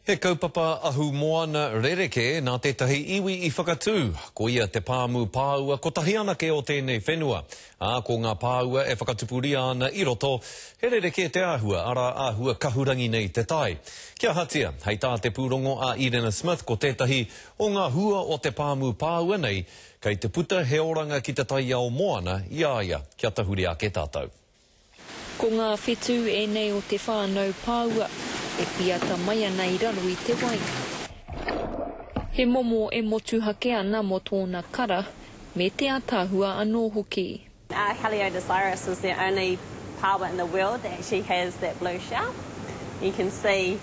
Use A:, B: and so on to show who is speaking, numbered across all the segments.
A: He kaupapa ahu Moana rereke nā tētahi iwi I whakatū. Ko ia te pāmu pāua, ko tahi anake o tēnei whenua. Ko ngā pāua e whakatupuri ana I roto, he rereke te āhua, ara āhua kahurangi nei te tai. Kia hatia, hei tā te pūrongo a Irena Smith ko tētahi o ngā hua o te pāmu pāua nei, kei te puta he oranga ki te tai ao Moana, ia, kia tahuri ake tātou.
B: Ko ngā whetū e nei o te whānau pāua, e piata mai ana I raro I te wai. He momo e motu hake ana mo tōna kara, me te atāhua anō hoki.
C: Heliodesiris is the only pāua in the world that actually has that blue shell. You can see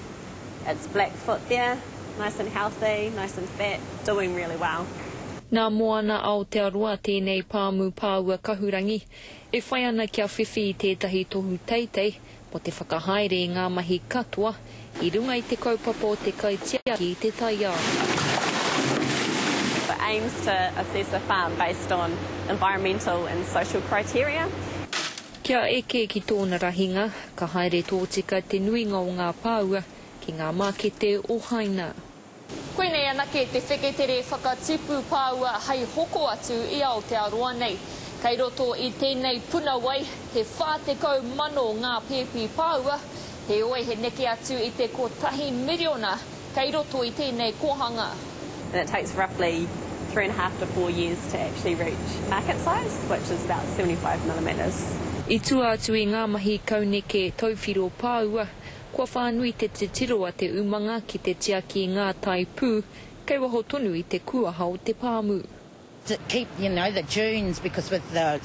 C: its black foot there, nice and healthy, nice and fat, doing really well.
B: Nā moana Aotearoa tēnei pāmu pāua kahurangi, e whai ana kia whiwhi I tētahi tohu teitei, mo te whakahaere I ngā mahi katoa, I runga I te kaupapa o te kaitiaki I te tai ao.
C: It aims to assess a farm based on environmental and social criteria.
B: Kia eke ki tōna rahinga, ka haere tōtika te nuinga o ngā pāua ki ngā mākete o haina.
D: Koenei anake te wheketere whakatipu pāua hei hoko atu I Aotearoa nei. Kei roto I tēnei puna wai, he whātekau mano ngā pēpi pāua, he oe he neke atu I te kotahi miriona, kei roto I tēnei kohanga.
C: And it takes roughly 3.5 to 4 years to actually reach market size, which is about 75 millimetres.
B: I tua atu I ngā mahi kauneke tauwhiro pāua, kua whānui te tiroa te umanga ki te tiaki I ngā tai pū, kei waho tonu I te kuaha o te pāmu.
E: To keep, the dunes, because with the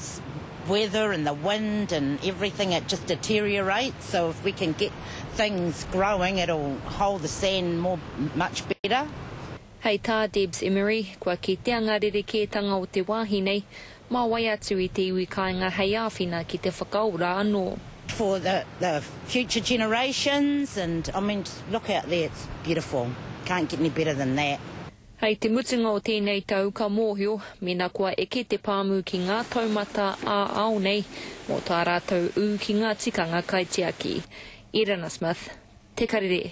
E: weather and the wind and everything, it just deteriorates. So if we can get things growing, it'll hold the sand much better.
B: Hei tā Debs Emery, kua ki te angarereke-tanga o te wāhi nei, mā wai atu I te iwi kāinga hei āwhina ki te whakaora anō.
E: For the future generations, and just look out there, it's beautiful. Can't get any better than that.
B: Hei te mutunga o tēnei tau ka mōhio, mena kua eke te pāmu ki ngā taumata a ao nei, mō tā rātou ū ki ngā tikanga kaitiaki. Irena Smith, te karere.